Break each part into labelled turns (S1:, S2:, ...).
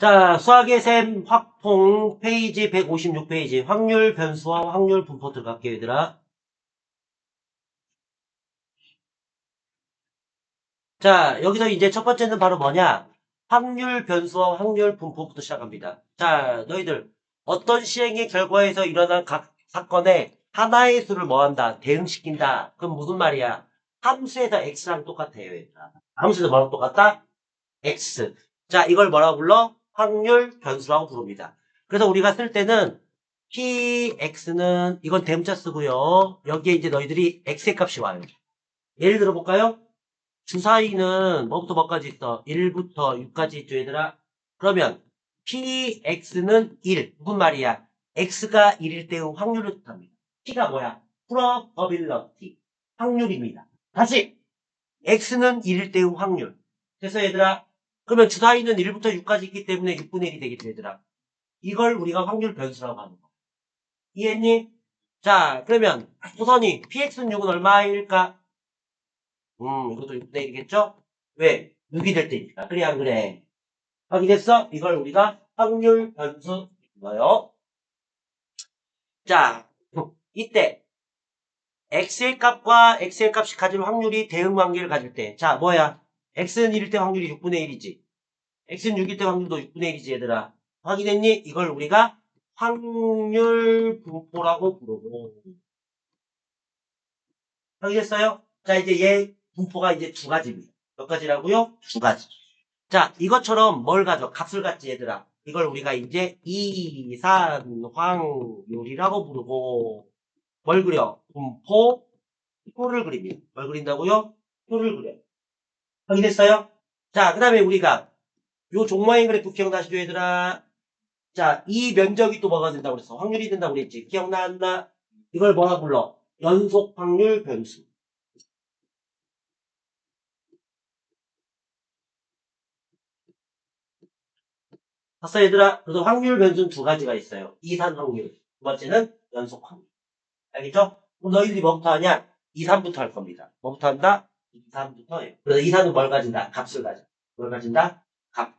S1: 자, 수학의 셈 확통 페이지 156페이지 확률 변수와 확률 분포 들어갈게요, 얘들아. 자, 여기서 이제 첫 번째는 바로 뭐냐? 확률 변수와 확률 분포부터 시작합니다. 자, 너희들 어떤 시행의 결과에서 일어난 각 사건에 하나의 수를 뭐한다? 대응시킨다. 그럼 무슨 말이야? 함수에서 x랑 똑같아요, 얘들아. 함수에서 뭐랑 똑같다? x. 자, 이걸 뭐라고 불러? 확률 변수라고 부릅니다. 그래서 우리가 쓸 때는 px는 이건 대문자 쓰고요. 여기에 이제 너희들이 x의 값이 와요. 예를 들어 볼까요? 주사위는 뭐부터 뭐까지 있어? 1부터 6까지 있죠, 얘들아? 그러면 px는 1. 무슨 말이야? x가 1일 때의 확률을 뜻합니다. p가 뭐야? probability. 확률입니다. 다시 x는 1일 때의 확률. 그래서 얘들아, 그러면 주사위는 1부터 6까지 있기 때문에 6분의 1이 되겠죠, 얘들아. 이걸 우리가 확률 변수라고 하는 거. 이해했니? 자, 그러면 우선이 px는 6은 얼마일까? 이것도 6분의 1이겠죠? 왜? 6이 될 때니까. 그래, 안 그래? 확인했어? 이걸 우리가 확률 변수 불러요. 자, 이때 x의 값과 x의 값이 가질 확률이 대응 관계를 가질 때. 자, 뭐야? x는 1일 때 확률이 6분의 1이지. x는 6일 때 확률도 6분의 1이지, 얘들아. 확인했니? 이걸 우리가 확률 분포라고 부르고. 확인했어요? 자, 이제 얘 분포가 이제 두 가지입니다. 몇 가지라고요? 두 가지. 자, 이것처럼 뭘 가져? 값을 갖지, 얘들아. 이걸 우리가 이제 이산황률이라고 부르고, 뭘 그려? 분포, 표를 그립니다. 뭘 그린다고요? 표를 그려. 확인했어요? 자, 그 다음에 우리가 요 종모행 그래프 기억나시죠, 얘들아? 자, 이 면적이 또 뭐가 된다고 그랬어? 확률이 된다고 그랬지. 기억나나? 이걸 뭐라 불러? 연속 확률 변수. 봤어, 얘들아? 그래서 확률 변수는 두 가지가 있어요. 이산 확률. 두 번째는 연속 확률. 알겠죠? 그럼 너희들이 뭐부터 하냐? 2, 3부터 할 겁니다. 뭐부터 한다? 2, 3부터 해요. 그래서 2, 3은 뭘 가진다? 값을 가져. 뭘 가진다? 값.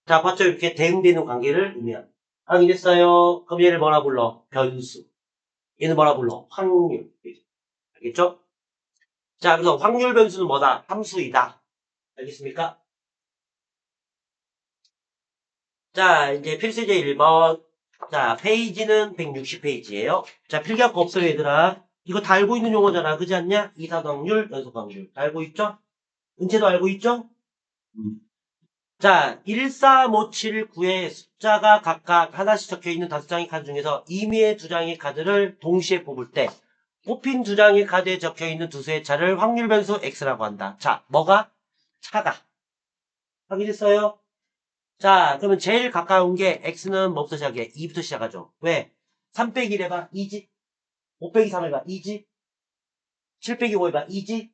S1: 자, 봤죠? 이렇게 대응되는 관계를 의미합니다. 확인했어요? 그럼 얘를 뭐라 불러? 변수. 얘는 뭐라 불러? 확률. 알겠죠? 자, 그래서 확률 변수는 뭐다? 함수이다. 알겠습니까? 자, 이제 필수제 1번. 자, 페이지는 160페이지예요. 자, 필기할 거 없어요, 얘들아. 이거 다 알고 있는 용어잖아. 그지 않냐? 이사확률, 연속확률. 다 알고 있죠? 은채도 알고 있죠? 자, 1, 4, 5, 7, 9에 숫자가 각각 하나씩 적혀있는 5장의 카드 중에서 임의의 2장의 카드를 동시에 뽑을 때 뽑힌 2장의 카드에 적혀있는 두 수의 차를 확률 변수 X라고 한다. 자, 뭐가? 차가. 확인했어요? 자, 그러면 제일 가까운 게 X는 뭐부터 시작해? 2부터 시작하죠. 왜? 3 빼기 1 해봐. 2지. 5 빼기 3 해봐. 2지. 7 빼기 5 해봐. 2지.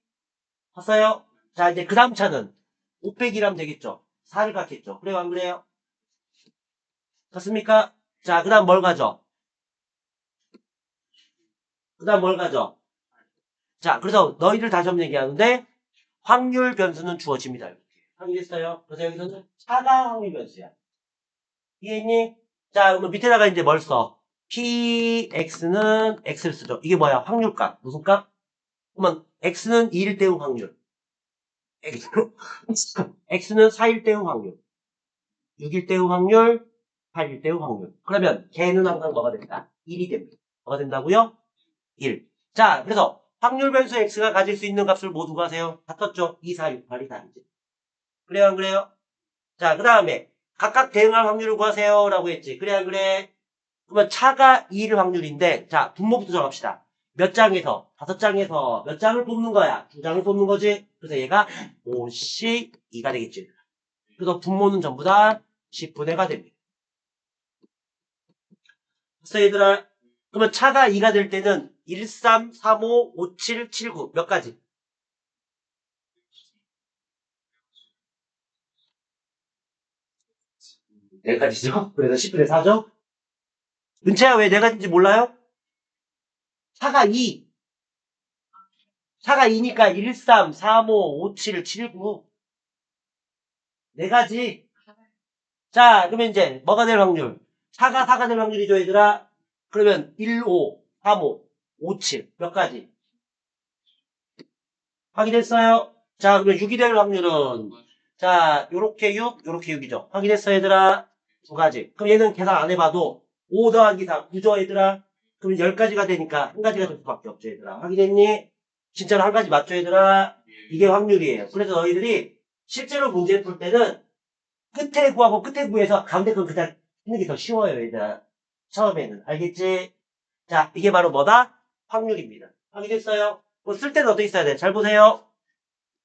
S1: 봤어요? 자, 이제 그 다음 차는 5 빼기 1하면 되겠죠. 4를 갖겠죠. 그래요, 안 그래요? 됐습니까? 자, 그 다음 뭘 가져? 그 다음 뭘 가져? 자, 그래서 너희들 다시 한번 얘기하는데 확률 변수는 주어집니다. 이렇게. 확인했어요? 그래서 여기서는 차가 확률 변수야. 이해했니? 자, 그러면 밑에다가 이제 뭘 써? px는 x를 쓰죠. 이게 뭐야? 확률값. 무슨 값? 그러면 x는 2일 때의 확률. x는 4일 때의 확률. 6일 때의 확률. 8일 때의 확률. 그러면 걔는 항상 뭐가 된다? 1이 됩니다. 뭐가 된다고요? 1. 자, 그래서 확률 변수 x가 가질 수 있는 값을 모두 가세요. 다 떴죠? 2, 4, 6, 8이 다르지. 그래요, 안 그래요? 자, 그 다음에 각각 대응할 확률을 구하세요. 라고 했지. 그래, 안 그래? 그러면 차가 2일 확률인데, 자, 분모부터 정합시다. 몇 장에서? 5장에서 몇 장을 뽑는 거야? 2장을 뽑는 거지? 그래서 얘가 5씩 2가 되겠지. 그래서 분모는 전부 다 10분의 가 됩니다. 그래서 얘들아, 그러면 차가 2가 될 때는 1, 3, 3, 5, 5, 7, 7, 9. 몇 가지? 네 가지죠? 그래서 10분의 4죠? 은채야 왜 네 가지인지 몰라요? 차가 2. 차가 2니까 1, 3, 3, 5, 5, 7, 7, 9. 네 가지. 자, 그러면 이제 뭐가 될 확률? 4가 될 확률이죠, 얘들아. 그러면 1, 5, 3, 5, 5, 7. 몇 가지? 확인했어요? 자, 그러면 6이 될 확률은 자, 요렇게 6, 요렇게 6이죠. 확인했어, 얘들아? 두 가지. 그럼 얘는 계산 안 해봐도 5 더하기 4, 9죠, 얘들아? 그럼 10가지가 되니까 한 가지가 될 수밖에 없죠, 얘들아. 확인했니? 진짜로 한 가지 맞죠, 얘들아? 이게 확률이에요. 그래서 너희들이 실제로 문제 풀 때는 끝에 구하고 끝에 구해서 가운데 건 그냥 하는 게 더 쉬워요, 얘들아. 처음에는. 알겠지? 자, 이게 바로 뭐다? 확률입니다. 확인했어요? 뭐 쓸 때는 어떻게 써야 돼? 잘 보세요.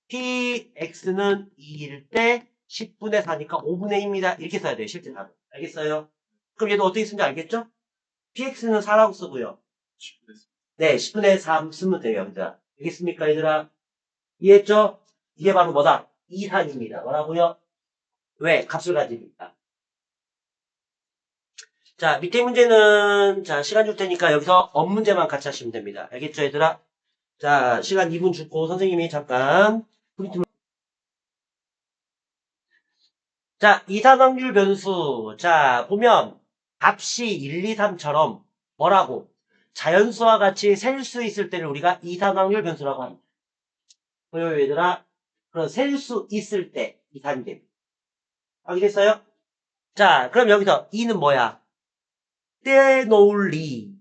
S1: px는 2일 때 10분의 4니까 5분의 2입니다. 이렇게 써야 돼요. 실제 답은. 알겠어요? 그럼 얘도 어떻게 쓰는지 알겠죠? px는 4라고 쓰고요. 네, 10분의 3 쓰면 돼요, 얘들아. 알겠습니까, 얘들아? 이해했죠? 이게 바로 뭐다? 이산입니다. 뭐라고요? 왜? 값을 가지니까. 자, 밑에 문제는, 자, 시간 줄 테니까 여기서 업 문제만 같이 하시면 됩니다. 알겠죠, 얘들아? 자, 시간 2분 주고 선생님이 잠깐 프린트. 자, 이산확률 변수. 자, 보면 값이 1, 2, 3처럼 뭐라고? 자연수와 같이 셀 수 있을 때를 우리가 이산확률 변수라고 합니다. 보여요, 얘들아? 그럼 셀 수 있을 때 이산이 됩니다. 알겠어요? 자, 그럼 여기서 이는 뭐야? 떼놓을리.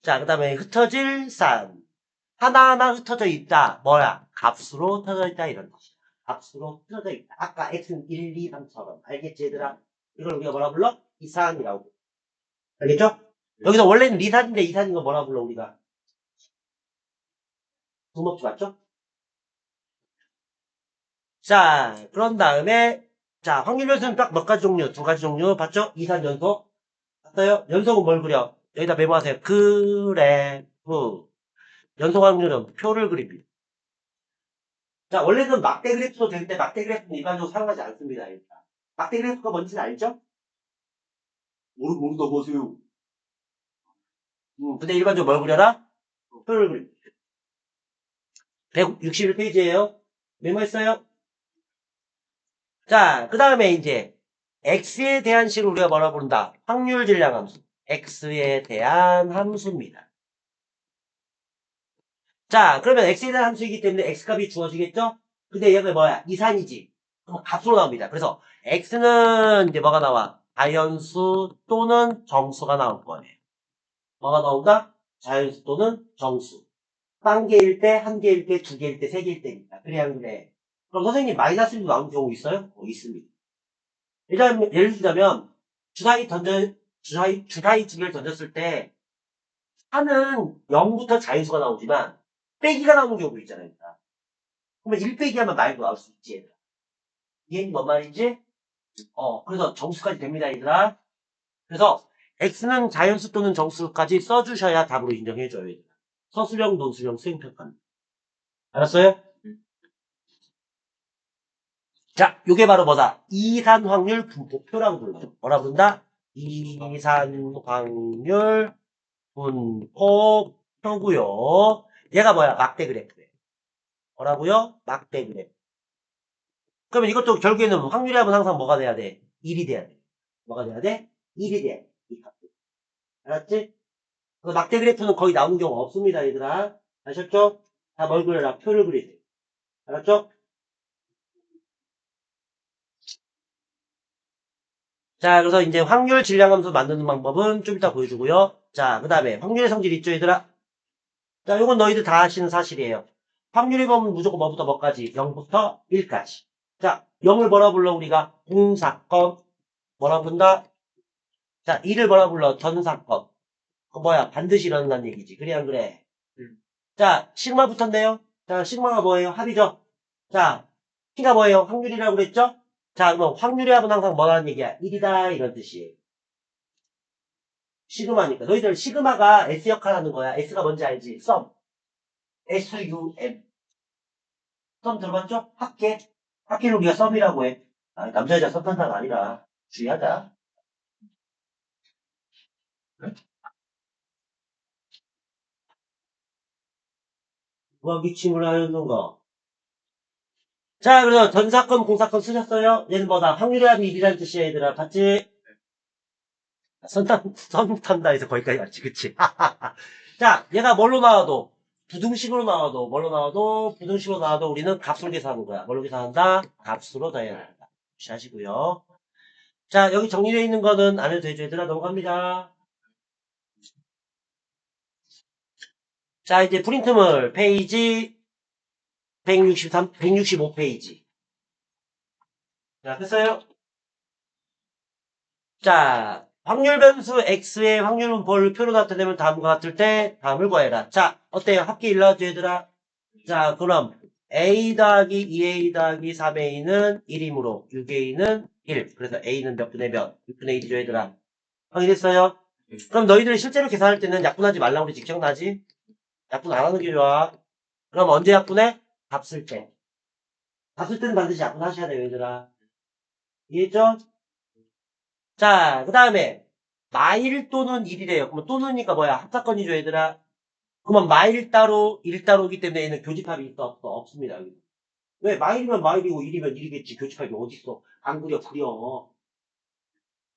S1: 자, 그 다음에 흩어질 산. 하나하나 흩어져 있다. 뭐야? 값으로 흩어져 있다. 이런 뜻이야. 값으로 흩어져 있다. 아까 x는 1, 2, 3처럼. 알겠지, 얘들아? 이걸 우리가 뭐라 불러? 이산이라고. 알겠죠? 여기서 원래는 리산인데 이산인 거 뭐라 불러, 우리가? 분모치 맞죠? 자, 그런 다음에, 자, 확률 연수는 딱 몇 가지 종류? 두 가지 종류. 봤죠? 이산 연속. 봤어요? 연속은 뭘 그려? 여기다 메모하세요. 그래프. 연속 확률은 표를 그립니다. 자, 원래는 막대 그래프도 되는데 막대 그래프는 일반적으로 사용하지 않습니다. 일단. 막대 그래프가 뭔지는 알죠? 모른다고 하세요. 근데 일반적으로 뭘 그려라? 표를 그립니다. 161페이지에요. 메모했어요? 자, 그 다음에 이제 x에 대한 식을 우리가 뭐라 부른다? 확률 질량 함수. x에 대한 함수입니다. 자, 그러면 x에 대한 함수이기 때문에 x값이 주어지겠죠? 근데 얘가 뭐야? 이산이지. 그럼 값으로 나옵니다. 그래서 x는 이제 뭐가 나와? 자연수 또는 정수가 나올 거예요. 뭐가 나온다? 자연수 또는 정수. 한 개일 때, 한 개일 때, 두 개일 때, 세 개일 때입니다. 그래, 안 그래? 그럼 선생님 마이너스로 나오는 경우 있어요? 있습니다. 예를 들자면, 주사위 두 개를 던졌을 때, 하는 0부터 자연수가 나오지만, 빼기가 나오는 경우도 있잖아요. 그러니까. 그러면 1 빼기 하면 말도 나올 수 있지, 얘들아. 이해는 뭔 말인지? 그래서 정수까지 됩니다, 얘들아. 그래서, x는 자연수 또는 정수까지 써주셔야 답으로 인정해줘요, 얘들아. 서술형, 논술형, 수행평가는. 알았어요? 자, 요게 바로 뭐다? 이산 확률 분포표라고 불러요. 뭐라 부른다? 이산 확률 분포표고요. 얘가 뭐야? 막대 그래프예요. 뭐라고요? 막대 그래프. 그러면 이것도 결국에는 확률이 하면 항상 뭐가 돼야 돼? 1이 돼야 돼. 뭐가 돼야 돼? 1이 돼야 돼. 이 값. 알았지? 그래서 막대 그래프는 거의 나오는 경우가 없습니다, 얘들아. 아셨죠? 다 뭘 그려라? 표를 그리세요. 알았죠? 자, 그래서 이제 확률 질량함수 만드는 방법은 좀 이따 보여주고요. 자, 그 다음에 확률의 성질 있죠, 얘들아? 자, 요건 너희들 다 아시는 사실이에요. 확률이 보면 무조건 뭐부터 뭐까지? 0부터 1까지. 자, 0을 뭐라 불러, 우리가? 공사건. 뭐라 부른다? 자, 1을 뭐라 불러? 전사건. 그 뭐야? 반드시 일어난다는 얘기지. 그래, 안 그래? 자, 시그마 붙었네요. 자, 시그마가 뭐예요? 합이죠? 자, P가 뭐예요? 확률이라고 그랬죠? 자, 그럼 확률이 합은 항상 뭐라는 얘기야? 1이다, 이런 뜻이에요. 시그마니까. 너희들 시그마가 S 역할 하는 거야. S가 뭔지 알지? 썸. SUM. 썸 들어봤죠? 합계. 합계를 우리가 썸이라고 해. 아, 남자 여자 썸 탄다가 아니라 주의하자. 누가 기침을 하였는가? 자, 그래서 전사건, 공사건 쓰셨어요? 얘는 뭐다? 확률의 합이 1이라는 뜻이야, 얘들아. 봤지? 선 탄다 해서 거기까지 왔지, 그치? 자, 얘가 뭘로 나와도, 부등식으로 나와도, 뭘로 나와도, 부등식으로 나와도 우리는 값으로 계산하는 거야. 뭘로 계산한다? 값으로 더해야 한다. 무시하시고요. 자, 여기 정리되어 있는 거는 안 해도 되죠, 얘들아. 넘어갑니다. 자, 이제 프린트물 페이지 165페이지. 자, 됐어요? 자, 확률 변수 x의 확률은 뭘 표로 나타내면 다음과 같을 때 다음을 구해라. 자, 어때요? 합계 1 나왔죠, 얘들아? 자, 그럼 a 더하기 2a 더하기 3a는 1이므로 6a는 1. 그래서 a는 몇 분의 몇? 6분의 1이죠, 얘들아. 확인했어요? 그럼 너희들이 실제로 계산할 때는 약분하지 말라고 그러지. 기억나지? 약분 안 하는 게 좋아. 그럼 언제 약분해? 값 쓸 때. 값 쓸 때는 반드시 약분하셔야 돼요, 얘들아. 이해했죠? 자, 그 다음에 마일 또는 1이래요. 그러면 또는이니까 뭐야? 합사건이죠, 얘들아. 그러면 마일 따로 1 따로기 때문에 얘는 교집합이 있어 없어? 없습니다. 여기. 왜? 마일이면 마일이고 1이면 1이겠지. 교집합이 어딨어? 안 그려 그려.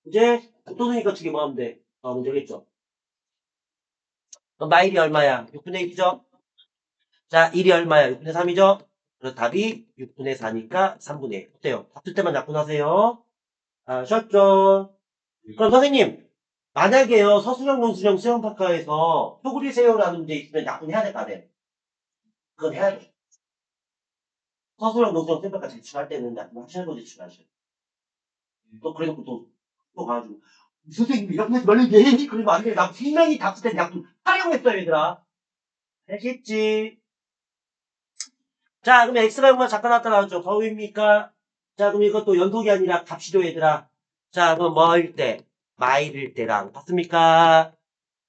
S1: 이제 또는이니까 두 개 뭐 하면 돼? 하면 되겠죠. 그럼 마일이 얼마야? 6분의 1이죠? 자, 1이 얼마야? 6분의 3이죠? 그래서 답이 6분의 4니까 3분의 1. 어때요? 다쓸 때만 약분하세요. 아셨죠? 그럼 선생님, 만약에요, 서술형, 논술형, 수영파카에서 표구리 세요라는 문제 있으면 약분해야 될까, 안 해? 그건 해야 돼. 서술형, 논술형, 수영파카 제출할 때는 약분 하셔야 거 제출하셔야 돼. 또 그래놓고 또 가가지고, 선생님, 약분하지 말랬는데, 그러면 안 돼. 나 분명히 답을 때 약분 활용했어요, 얘들아. 알겠지? 자, 그럼 x가 0보다 작다 낫다 나왔죠? 거위입니까? 자, 그럼 이것도 연속이 아니라 값이죠, 얘들아. 자, 그럼 뭐일 때? 마일일 때랑 같습니까?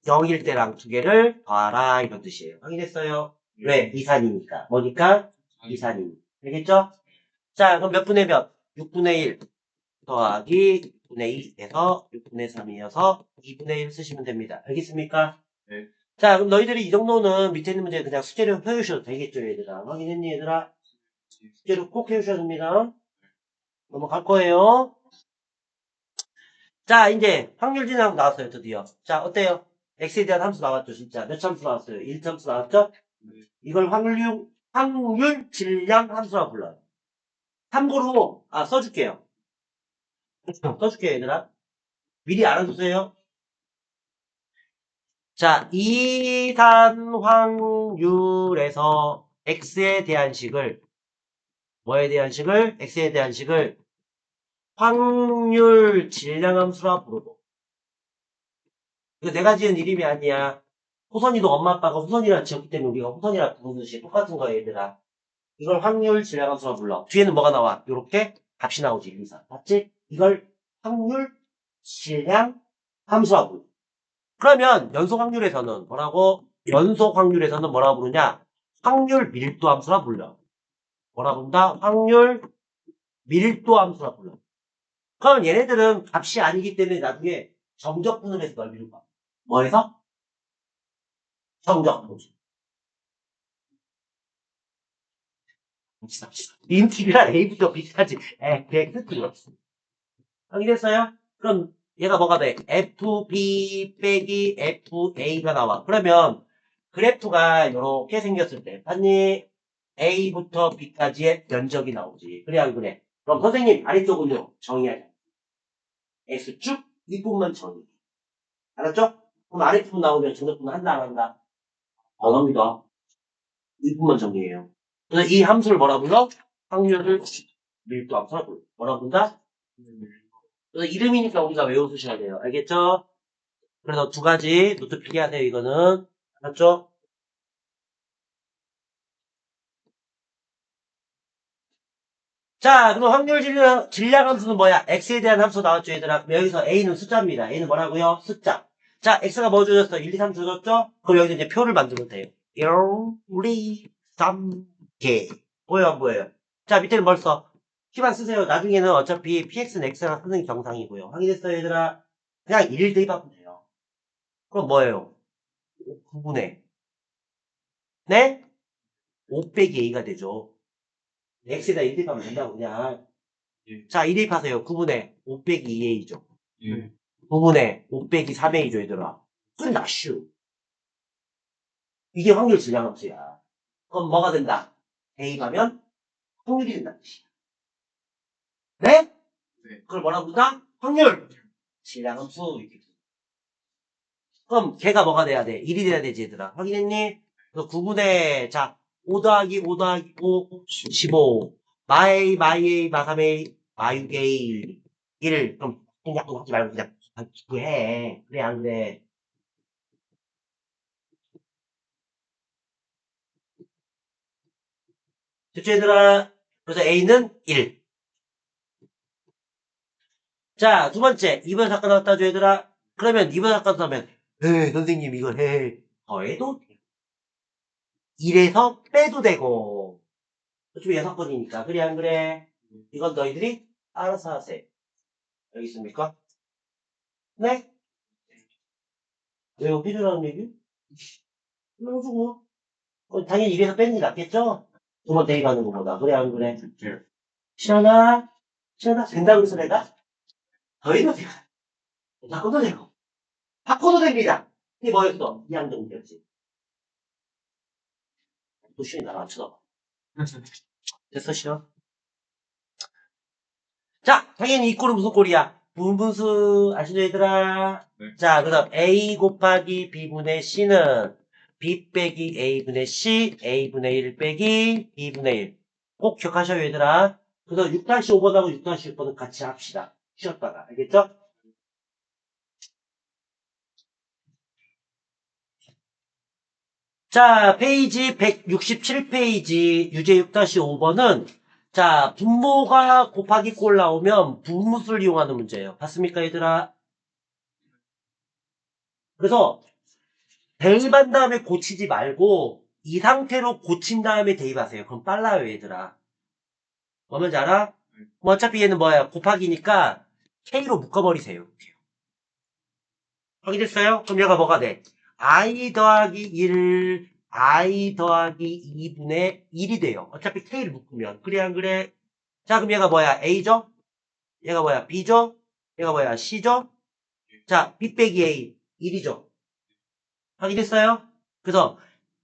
S1: 0일 때랑 두 개를 더하라 이런 뜻이에요. 확인했어요? 왜? 이산이니까. 뭐니까? 이산이니까. 알겠죠? 자, 그럼 몇 분의 몇? 6분의 1 더하기 6분의 2에서 6분의 3이어서 2분의 1 쓰시면 됩니다. 알겠습니까?
S2: 네.
S1: 자, 그럼 너희들이 이 정도는 밑에 있는 문제 그냥 숙제로 해주셔도 되겠죠, 얘들아. 확인했니, 얘들아? 숙제로 꼭 해주셔야 됩니다. 넘어갈 거예요. 자, 이제 확률 진학 나왔어요, 드디어. 자, 어때요? x에 대한 함수 나왔죠, 진짜. 몇 함수 나왔어요? 1함수 나왔죠? 이걸 확률 질량 함수라고 불러요. 참고로, 써줄게요. 써줄게요, 얘들아. 미리 알아두세요. 자, 이산 확률에서 x에 대한 식을, 뭐에 대한 식을? x에 대한 식을 확률 질량 함수라 부르고. 이거 내가 지은 이름이 아니야. 호선이도 엄마 아빠가 호선이라 지었기 때문에 우리가 호선이라 부르는 듯이 똑같은 거야, 얘들아. 이걸 확률 질량 함수라 불러. 뒤에는 뭐가 나와? 요렇게 값이 나오지, 1, 2, 3. 맞지? 이걸 확률 질량 함수라 불러. 그러면 연속 확률에서는 뭐라고? 연속 확률에서는 뭐라고 부르냐? 확률 밀도 함수라 불러. 뭐라 부른다? 확률 밀도 함수라 불러. 그럼 얘네들은 값이 아니기 때문에 나중에 정적분을 해서 널 미룰 거야. 뭐 해서? 정적분. 인티그랄 A부터 B까지 Fx 틀렸어. 확인했어요? 그럼 얘가 뭐가 돼? FB 빼기 FA가 나와. 그러면 그래프가 이렇게 생겼을 때 봤니? A부터 B까지의 면적이 나오지. 그래 안 그래? 그럼 선생님 아래쪽은요 정의하자. X축 윗부분만 정의. 알았죠? 그럼 아래부분 나오면 정적분 한다 안 한다? 안 합니다. 윗부분만 정의해요. 그래서 이 함수를 뭐라 불러? 확률을 밀도 함수라 불러. 뭐라 부른다? 그래서 이름이니까 우리가 외워두셔야 돼요. 알겠죠? 그래서 두 가지 노트 필기하세요. 이거는 알았죠? 자, 그럼 확률 질량 함수는 뭐야? x에 대한 함수 나왔죠, 얘들아? 그럼 여기서 a는 숫자입니다. a는 뭐라고요? 숫자. 자, x가 뭐 주어졌어? 1, 2, 3 주어졌죠? 그럼 여기서 이제 표를 만들면 돼요. 1, 2, 3개. 보여요, 안 보여요? 자, 밑에는 벌써 키만 쓰세요. 나중에는 어차피 px는 x랑 쓰는 게 정상이고요. 확인했어요, 얘들아? 그냥 1 대입하면 돼요. 그럼 뭐예요? 9분의 네? 5 빼기 a가 되죠. x에다 1 대입하면 된다고, 그냥.
S2: 예.
S1: 자, 2 대입하세요. 9분의 5 빼기 2a죠.
S2: 예.
S1: 9분의 5 빼기 3a죠, 얘들아. 끝났슈. 이게 확률 질량함수야. 그럼 뭐가 된다? 대입하면 확률이 된다는 뜻이야. 네?
S2: 네.
S1: 그걸 뭐라고 부른다? 확률 질량함수. 이렇게. 그럼 걔가 뭐가 돼야 돼? 1이 돼야 되지, 얘들아. 확인했니? 그래서 9분의, 자, 5 더하기 5 더하기 5, 15. 마이, 마이, 마삼의, 마육의 1. 그럼, 그냥 하지 말고 그냥 해. 그래, 안 그래? 됐죠, 얘들아? 그래서 A는 1. 자, 두 번째. 2번 사건 나왔다 줘, 얘들아. 그러면 2번 사건 나오면, 선생님, 이걸 해. 더해도 돼. 1에서 빼도 되고. 어차피 6번이니까. 그래, 안 그래? 이건 너희들이 알아서 하세요. 여기 있습니까? 네? 왜 이거 삐져라는 얘기? 그래가지고. 당연히 1에서 빼는 게 낫겠죠? 두 번 대입하는 것보다. 그래, 안 그래?
S2: 예.
S1: 시원아? 시원아? 된다고 해서 내가? 더해도 돼. 바꿔도 되고. 바꿔도 됩니다. 이게 뭐였어? 이항정이었지. 또 시원이 나랑 안 쳐다봐. 됐어, 시원? 자, 당연히 이 꼴은 무슨 꼴이야? 분분수 아시죠, 얘들아?
S2: 네.
S1: 자, 그다음 A 곱하기 B분의 C는 B 빼기 A분의 C, A분의 1 빼기 B분의 1. 꼭 기억하셔요, 얘들아. 그래서 6-5번하고 6-6번은 같이 합시다. 쉬었다가. 알겠죠? 자, 페이지 167페이지 유제 6-5번은 자, 분모가 곱하기 꼴 나오면 분무수를 이용하는 문제예요. 봤습니까, 얘들아? 그래서 대입한 다음에 고치지 말고 이 상태로 고친 다음에 대입하세요. 그럼 빨라요, 얘들아. 뭐 뭔지 알아? 뭐 어차피 얘는 뭐야? 곱하기니까 K로 묶어버리세요. 확인됐어요? 그럼 얘가 뭐가 돼? I 더하기 1, I 더하기 2분의 1이 돼요. 어차피 K를 묶으면. 그래, 안 그래? 자, 그럼 얘가 뭐야? A죠? 얘가 뭐야? B죠? 얘가 뭐야? C죠? 자, B 빼기 A, 1이죠? 확인됐어요? 그래서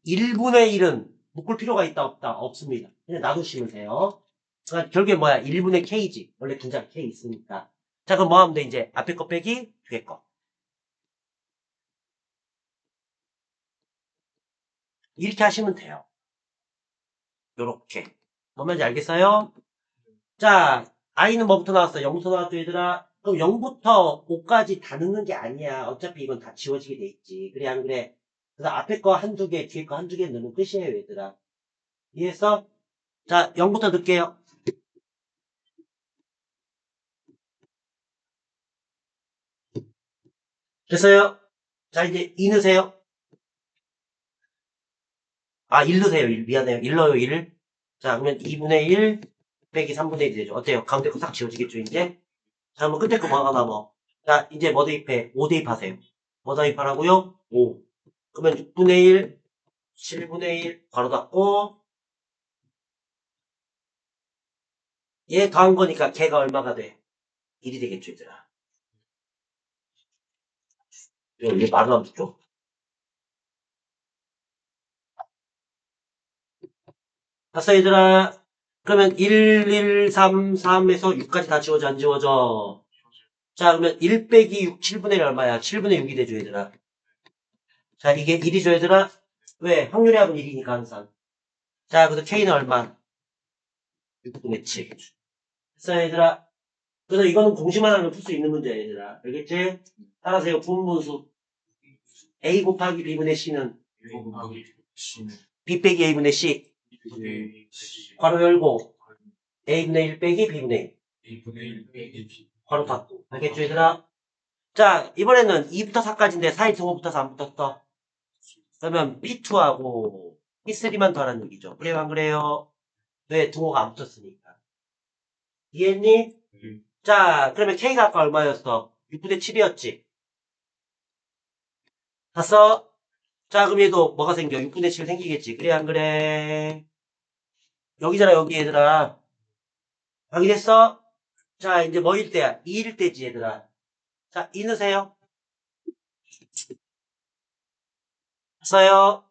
S1: 1분의 1은 묶을 필요가 있다 없다? 없습니다. 그냥 놔두시면 돼요. 그러니까 결국에 뭐야? 1분의 K지. 원래 분자 K 있으니까. 자, 그럼 뭐 하면 돼? 이제 앞에 거 빼기 뒤에 거. 이렇게 하시면 돼요. 요렇게. 뭔 말인지 알겠어요? 자, I는 뭐부터 나왔어? 0부터 나왔죠, 얘들아? 그럼 0부터 5까지 다 넣는 게 아니야. 어차피 이건 다 지워지게 돼 있지. 그래, 안 그래? 그래서 앞에 거 한두 개, 뒤에 거 한두 개 넣으면 끝이에요, 얘들아. 이해했어? 자, 0부터 넣을게요. 됐어요? 자, 이제 2 넣으세요. 아, 1 넣으세요. 1. 미안해요. 1 넣어요, 1. 자, 그러면 2분의 1 빼기 3분의 1이 되죠. 어때요? 가운데 거 딱 지워지겠죠, 이제? 자, 그러면 끝에 거 뭐가 남아? 자, 이제 뭐 대입해? 5 대입하세요. 뭐 대입하라고요? 5. 그러면 6분의 1, 7분의 1, 괄호 닫고, 얘 더한 거니까 걔가 얼마가 돼? 1이 되겠죠, 얘들아. 이거 말도 안 듣죠? 봤어, 얘들아? 그러면 1, 1, 3, 3에서 6까지 다 지워져, 안 지워져? 자, 그러면 1 빼기 6, 7분의 1 얼마야? 7분의 6이 되죠, 얘들아. 자, 이게 1이죠, 얘들아? 왜? 확률의 합은 1이니까, 항상. 자, 그래서 K는 얼마? 6분의 7. 됐어, 얘들아? 그래서 이거는 공식만 하면 풀 수 있는 문제야, 얘들아. 알겠지? 따라서요, 분분수. A 곱하기 B분의 C는
S2: C는
S1: B 빼기 A분의 C. 괄호 열고, A분의 1 빼기 B분의 1.
S2: 2분의 1 빼기 B.
S1: 괄호 닫고. 알겠죠, 얘들아? 자, 이번에는 2부터 4까지인데, 4의 등호부터 4안 붙었어. 그러면 P2하고 P3만 더하는 얘기죠. 그래요, 안 그래요? 왜? 등호가 안 붙었으니까. 이해했니? 자, 그러면 K가 아까 얼마였어? 6분의 7이었지? 봤어? 자, 그럼 얘도 뭐가 생겨? 6분의 7 생기겠지. 그래, 안 그래? 여기잖아, 여기 얘들아. 확인했어? 자, 이제 뭐일 때야? 2일 때지, 얘들아. 자, 이 넣으세요. 써요.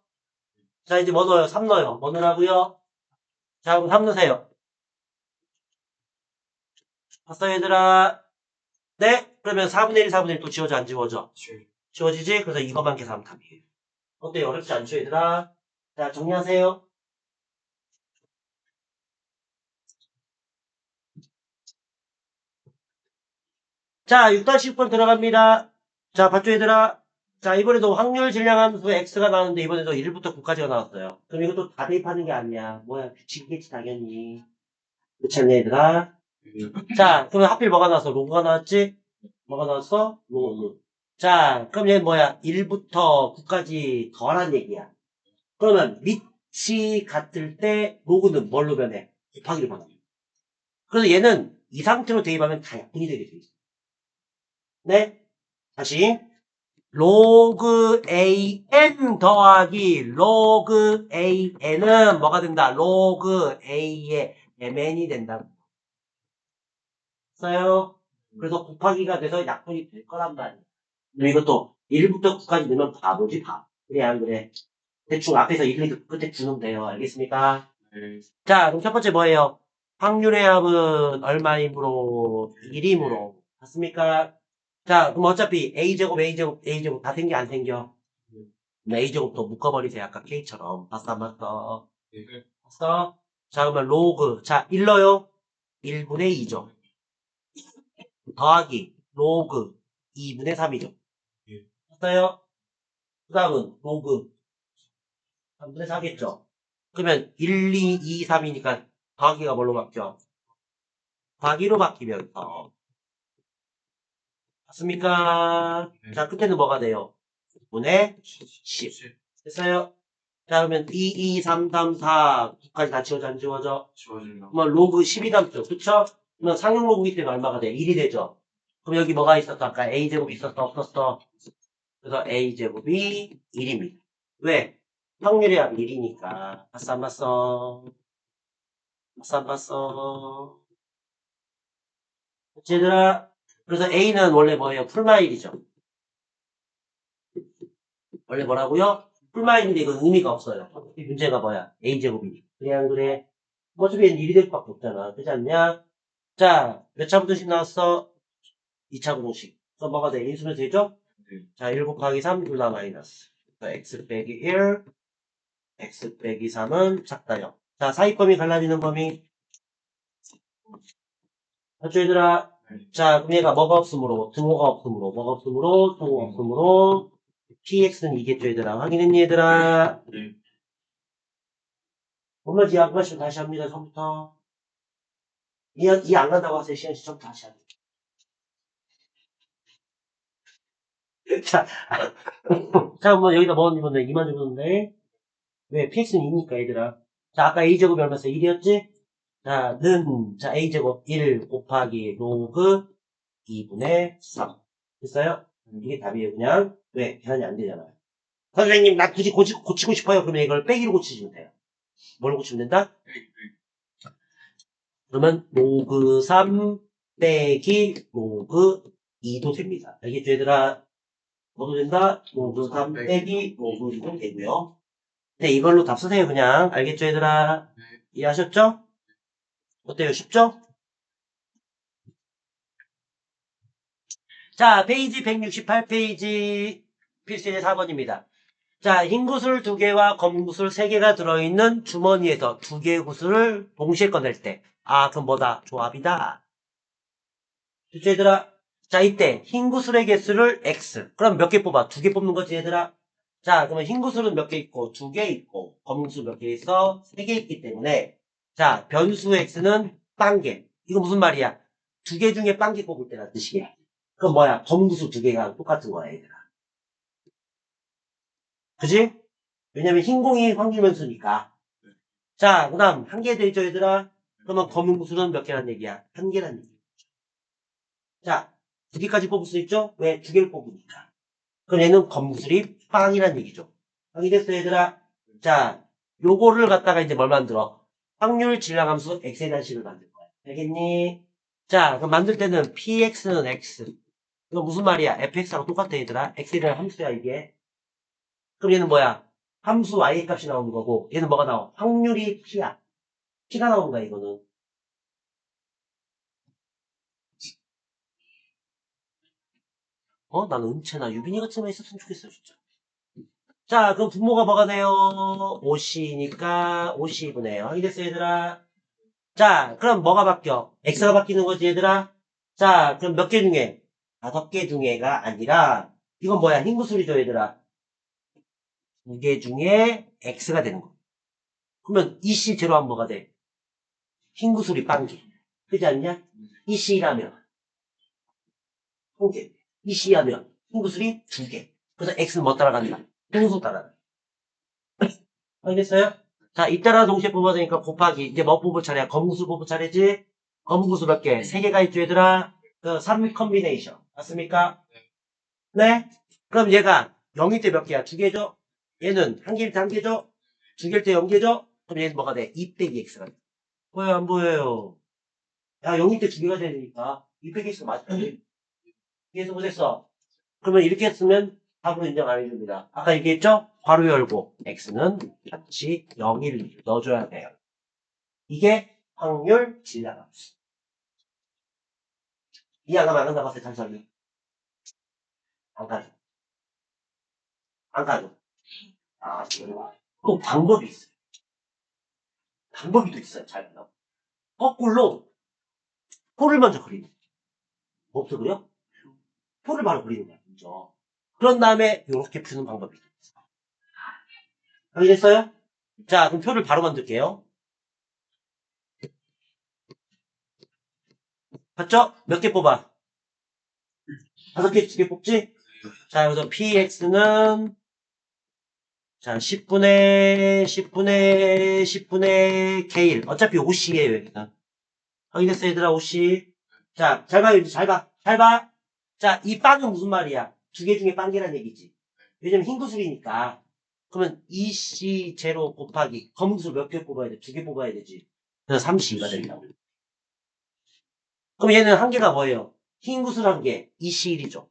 S1: 자, 이제 뭐 넣어요? 3 넣어요. 뭐 넣으라고요? 자, 그럼 3 넣으세요. 봤어요, 얘들아? 네? 그러면 4분의 1, 4분의 1 또 지워져, 안 지워져? 지워지지? 그래서 이것만 계산하면 답이에요. 어때요? 어렵지 않죠, 얘들아? 자, 정리하세요. 자, 6-10번 들어갑니다. 자, 봤죠, 얘들아? 자, 이번에도 확률 질량함수 x가 나왔는데 이번에도 1부터 9까지가 나왔어요. 그럼 이것도 다 대입하는 게 아니야. 뭐야, 규칙이겠지, 당연히. 그렇지 않냐, 얘들아? 자, 그러면 하필 뭐가 나왔어? 로그가 나왔지? 뭐가 나왔어? 로그. 자, 그럼 얘는 뭐야? 1부터 9까지 더하란 얘기야. 그러면 밑이 같을 때 로그는 뭘로 변해? 곱하기로 변해. 그래서 얘는 이 상태로 대입하면 다 약분이 되게 돼 있어. 네? 다시. 로그 AN 더하기 로그 AN은 뭐가 된다? 로그 A의 MN이 된다. 써요? 그래서 곱하기가 돼서 약분이 될 거란 말이야. 근데 이것도 1부터 9까지 넣으면 바보지, 바. 그래, 안 그래? 대충 앞에서 1, 2, 끝에 주면 돼요. 알겠습니까? 자, 그럼 첫 번째 뭐예요? 확률의 합은 얼마이므로? 1이므로. 맞습니까? 자, 그럼 어차피 A제곱, A제곱, A제곱 다 생겨, 안 생겨? 그럼 A제곱도 묶어버리세요. 아까 K처럼. 봤어, 안 봤어? 봤어? 자, 그러면 로그. 자, 1러요? 1분의 2죠. 더하기 로그 2분의 3이죠. 봤어요? 그 다음은 로그 3분의 4겠죠. 그러면 1, 2, 2, 3이니까 더하기가 뭘로 바뀌어? 더하기로 바뀌면서. 맞습니까? 자, 끝에는 뭐가 돼요? 9분의 10. 됐어요? 자, 그러면 2, 2, 3, 3, 4, 9까지 다 지워져, 안 지워져?
S2: 지워진다.
S1: 그러면 로그 10이 남죠. 그쵸? 그러면 상용 로그이기 때문에 얼마가 돼? 1이 되죠. 그럼 여기 뭐가 있었어? 아까 A제곱 있었어? 없었어? 그래서 A제곱이 1입니다. 왜? 확률이 1이니까. 봤어, 안 봤어? 봤어, 안 봤어? 그치, 얘들아? 그래서 A는 원래 뭐예요? 풀마일이죠. 원래 뭐라고요? 풀마일인데 이건 의미가 없어요. 이 문제가 뭐야? A제곱이니까. 그래, 안 그래? 어차피 얘는 1이 될 수밖에 없잖아. 그렇지 않냐? 자, 몇 차 분식 나왔어? 2차 분식. 그럼 뭐가 돼? 인수면 되죠? 자, 1 곱하기 3, 둘 다 마이너스. 그러니까 x 빼기 1, x 빼기 3은 작다 0. 자, 사이범위 갈라지는 범위. 맞죠, 얘들아? 자, 그럼 얘가 뭐가 없으므로, 등호가 없으므로, 뭐가 없으므로, 등호가 없으므로, px는 이겠죠, 얘들아. 확인했니, 얘들아? 엄마 뒤에 안 가시면 다시 합니다, 처음부터. 이 안 간다고 하세요, 시간 시점 다시 합니다. 자, 자, 뭐, 여기다 뭐 집었네? 2만 집었는데. 왜? px는 2니까, 얘들아. 자, 아까 a제곱이 얼마였어? 1이었지? 자, 자, a제곱 1 곱하기 로그 2분의 3. 됐어요? 이게 답이에요, 그냥. 왜? 계산이 안 되잖아요. 선생님, 나 굳이 고치고 싶어요. 그러면 이걸 빼기로 고치시면 돼요. 뭘 고치면 된다? 그러면 로그 3 빼기 로그 2도 됩니다. 알겠죠, 얘들아? 뭐도 된다? 로그 3 빼기 로그 2도 되고요. 네, 이걸로 답 쓰세요, 그냥. 알겠죠, 얘들아? 이해하셨죠? 어때요? 쉽죠? 자, 페이지 168페이지 필수의 4번입니다. 자, 흰 구슬 2개와 검은 구슬 3개가 들어있는 주머니에서 2개의 구슬을 동시에 꺼낼 때. 아, 그럼 뭐다? 조합이다. 그쵸, 얘들아? 자, 이때 흰 구슬의 개수를 X. 그럼 몇 개 뽑아? 2개 뽑는 거지, 얘들아? 자, 그러면 흰 구슬은 몇 개 있고, 2개 있고, 검은 구슬 몇 개 있어? 3개 있기 때문에, 자, 변수 X는 빵개. 이거 무슨 말이야? 2개 중에 빵개 뽑을 때란 뜻이야. 그럼 뭐야? 검은 구슬 2개가 똑같은 거야, 얘들아. 그지? 왜냐면 흰 공이 확률 변수니까. 자, 그 다음, 한 개 되죠, 얘들아? 그러면 검은 구슬은 몇 개란 얘기야? 한 개란 얘기야. 자, 2개까지 뽑을 수 있죠? 왜? 2개를 뽑으니까. 그럼 얘는 검은 구슬이 빵이란 얘기죠. 빵이 됐어, 얘들아? 자, 요거를 갖다가 이제 뭘 만들어? 확률 질량함수 x에 대한 식을 만들 거야. 알겠니? 자, 그럼 만들 때는 px는 x. 이거 무슨 말이야? fx하고 똑같아, 얘들아. x에 대한 함수야, 이게. 그럼 얘는 뭐야? 함수 y의 값이 나오는 거고, 얘는 뭐가 나와? 확률이 p야. p가 나오는 거야, 이거는. 나는 은채나 유빈이 같은 애만 있었으면 좋겠어, 진짜. 자, 그럼 분모가 뭐가 돼요? 5c니까 52분의 0. 확인됐어, 얘들아? 자, 그럼 뭐가 바뀌어? x가 바뀌는 거지, 얘들아? 자, 그럼 몇 개 중에? 5개 중에가 아니라, 이건 뭐야? 흰구슬이죠, 얘들아? 2개 중에 x가 되는 거. 그러면 이씨 제로하면 뭐가 돼? 흰구슬이 빵개. 그지 않냐? 이씨라면 한 개. 이씨하면 흰구슬이 2개. 그래서 x는 뭐 따라간다? 흰구슬 따라간다. 알겠어요? 자, 이따라 동시에 뽑아야 되니까 곱하기. 이제 뭐 뽑을 차례야? 검구수 뽑을 차례지? 검구수 몇 개? 3개가 있죠, 얘들아? 그 3 컨비네이션. 맞습니까? 네? 그럼 얘가 0일 때 몇 개야? 2개죠? 얘는 1개일 때 1개죠? 2개일 때 0개죠? 그럼 얘는 뭐가 돼? 2 빼기 x가 돼. 보여요? 안 보여요? 야, 0일 때 2개가 되니까 2 빼기 x가 맞지? 이해서 못했어? 그러면 이렇게 했으면 답으로 인정 안 해줍니다. 아까 얘기했죠? 괄호 열고 x는 같이 0을 넣어줘야 돼요. 이게 확률 질량함수. 이해 안 가면 안 간다고 했어요, 잠시만요. 안 가죠. 안 가죠. 아, 또 방법이 있어요. 방법이 또 있어요, 잘 보면. 거꾸로 표를 먼저 그리는 거예요. 뭐부터 그려? 표를 바로 그리는 거야, 먼저. 그런 다음에 이렇게 푸는 방법이 있어요. 알겠어요? 자, 그럼 표를 바로 만들게요. 봤죠? 몇 개 뽑아? 5개, 2개 뽑지? 자, 여기서 px는 자, 10분의 k1. 어차피 5c예요, 여기가. 확인했어, 얘들아, 5c. 자, 잘 봐요, 이제 잘 봐. 잘 봐. 자, 이 빵은 무슨 말이야? 2개 중에 빵개란 얘기지. 왜냐면 흰 구슬이니까. 그러면 2c 제로 곱하기 검구슬 몇 개 뽑아야 돼? 2개 뽑아야 되지. 그래서 3c가 된다고. 그럼 얘는 한 개가 뭐예요? 흰 구슬 한 개, 2c1이죠.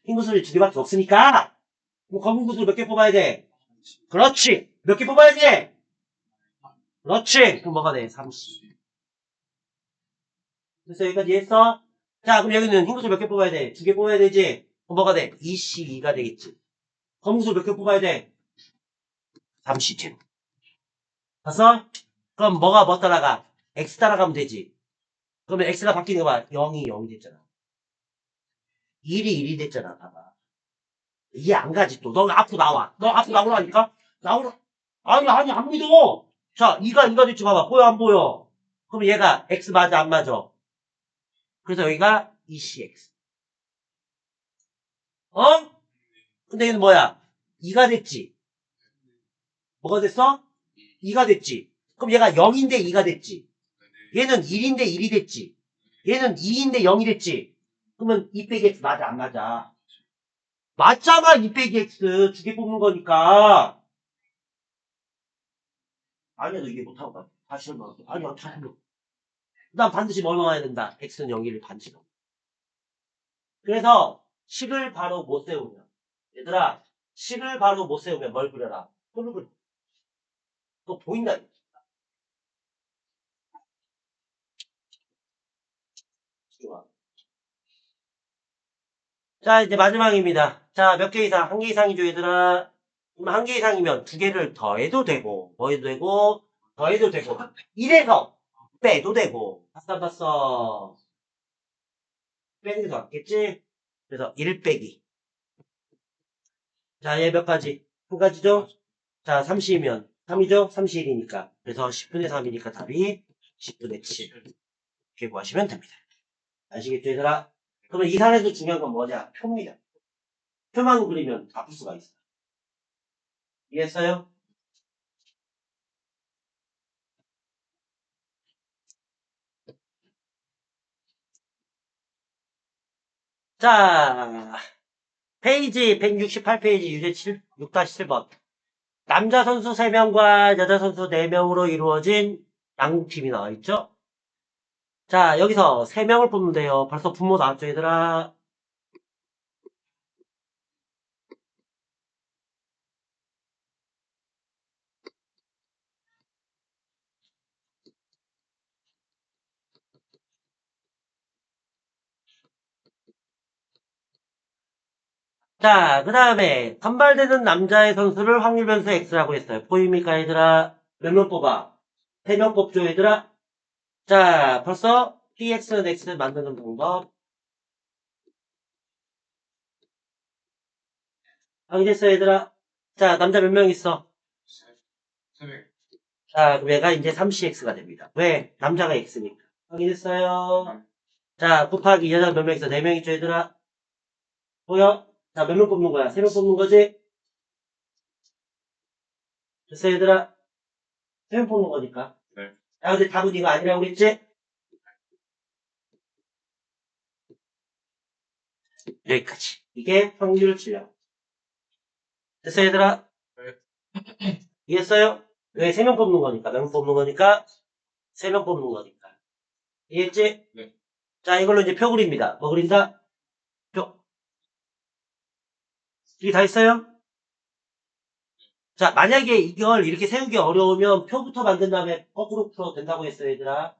S1: 흰 구슬이 2개밖에 없으니까, 뭐 검은 구슬 몇 개 뽑아야 돼? 그렇지! 몇 개 뽑아야 돼? 그렇지! 그럼 뭐가 돼? 3c. 그래서 여기까지 했어? 자, 그럼 여기는 흰 구슬 몇 개 뽑아야 돼? 2개 뽑아야 되지? 그럼 뭐가 돼? 2c2가 되겠지. 검은 구슬 몇 개 뽑아야 돼? 3c 제로. 봤어? 그럼 뭐가 뭐 따라가? x 따라가면 되지. 그러면 x가 바뀌는 거 봐. 0이 0이 됐잖아. 1이 1이 됐잖아. 봐봐. 이해 안 가지 또. 너 앞으로 나와. 너 앞으로 나오라니까? 나오라. 아니, 안 믿어. 자, 2가 됐지. 봐봐. 보여, 안 보여? 그럼 얘가 x 맞아, 안 맞아? 그래서 여기가 ECX. 어? 근데 얘는 뭐야? 2가 됐지. 뭐가 됐어? 2가 됐지. 그럼 얘가 0인데 2가 됐지. 얘는 1인데 1이 됐지. 얘는 2인데 0이 됐지. 그러면 2 빼기 x 맞아, 안 맞아? 맞잖아, 2 빼기 x. 2개 뽑는 거니까. 아니야, 너 이게 못하고 가. 다시 한번. 아니야, 다시 한번. 난 반드시 뭘 넣어야 된다. x는 0, 1을 반드시 넣어. 그래서 식을 바로 못 세우면. 얘들아, 식을 바로 못 세우면 뭘 그려라? 표를 그려. 그거 보인다. 좋아. 자, 이제 마지막입니다. 자, 몇 개 이상? 한 개 이상이죠, 얘들아. 그럼 한 개 이상이면 2개를 더해도 되고, 뭐 해도 되고, 더해도 되고, 이래서 빼도 되고. 봤어, 안 봤어? 빼는 게 더 낫겠지? 그래서 1 빼기. 자, 얘 몇 가지? 한 가지죠? 자, 30이면 3이죠? 31이니까. 그래서 10분의 3이니까 답이 10분의 7. 이렇게 구하시면 됩니다. 아시겠죠, 얘들아? 그러면 이 산에서 중요한 건 뭐냐? 표입니다. 표만 그리면 다 풀 수가 있어요. 이해했어요? 자, 페이지 168페이지 유제 6-7번. 남자 선수 3명과 여자 선수 4명으로 이루어진 양팀이 나와 있죠? 자, 여기서 3명을 뽑으면 돼요. 벌써 분모 나왔죠, 얘들아? 자, 그 다음에 선발되는 남자의 선수를 확률 변수 X라고 했어요. 보입니까, 얘들아? 몇 명 뽑아? 3명 뽑죠, 얘들아? 자, 벌써 PX는 X 만드는 방법. 확인했어, 얘들아? 자, 남자 몇 명 있어?
S2: 세명
S1: 자, 그럼 얘가 이제 3CX가 됩니다. 왜? 남자가 X니까. 확인했어요? 자, 곱하기 여자 몇 명 있어? 4명 있죠, 얘들아? 보여? 자, 몇 명 뽑는 거야? 3명 뽑는 거지? 됐어, 얘들아? 3명 뽑는 거니까.
S2: 네.
S1: 야, 근데 답은 이거 아니라고 그랬지? 여기까지. 이게 확률 질량. 됐어, 얘들아?
S2: 네.
S1: 이해했어요? 왜 3명 뽑는 거니까. 몇 명 뽑는 거니까? 3명 뽑는 거니까. 이해했지?
S2: 네.
S1: 자, 이걸로 이제 표 그립니다. 뭐 그린다? 표. 이게 다 있어요? 자, 만약에 이걸 이렇게 세우기 어려우면 표부터 만든 다음에 거꾸로 풀어도 된다고 했어요, 얘들아.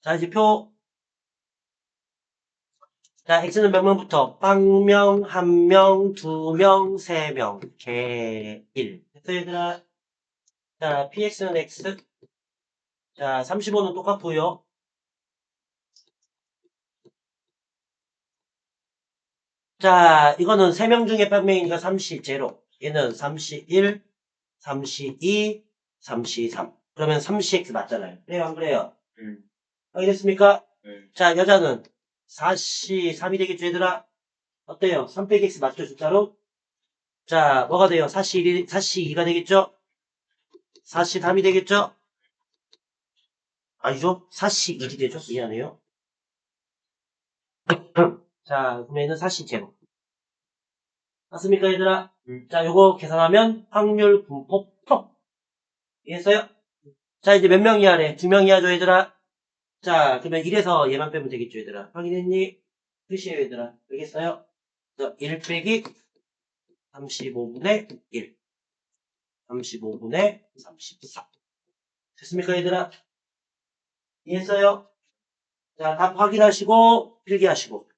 S1: 자, 이제 표. 자, X는 몇 명부터? 빵명, 1명, 2명, 3명, 개, 1. 됐어, 얘들아? 자, PX는 X. 자, 35는 똑같고요. 자, 이거는 3명 중에 빵명이니까 3시 제로. 얘는 3시 1, 3시 2, 3시 3. 그러면 3시 X 맞잖아요. 그래요, 안 그래요? 알겠습니까?
S2: 네.
S1: 자, 여자는 4시 3이 되겠죠, 얘들아? 어때요? 3 빼기 X 맞죠, 진짜로? 자, 뭐가 돼요? 4시 1이, 4시 2가 되겠죠? 4시 3이 되겠죠? 아니죠? 4시 1이 되죠? 미안해요. 자, 그러면은 4시 제로. 맞습니까, 얘들아? 자, 요거 계산하면 확률 분포 톡. 이해했어요? 자, 이제 몇 명 이하래? 2명 이하죠, 얘들아? 자, 그러면 1에서 얘만 빼면 되겠죠, 얘들아? 확인했니? 끝이에요, 얘들아. 알겠어요? 1 빼기 35분의 1. 35분의 34. 됐습니까, 얘들아? 이해했어요? 자, 답 확인하시고, 필기하시고.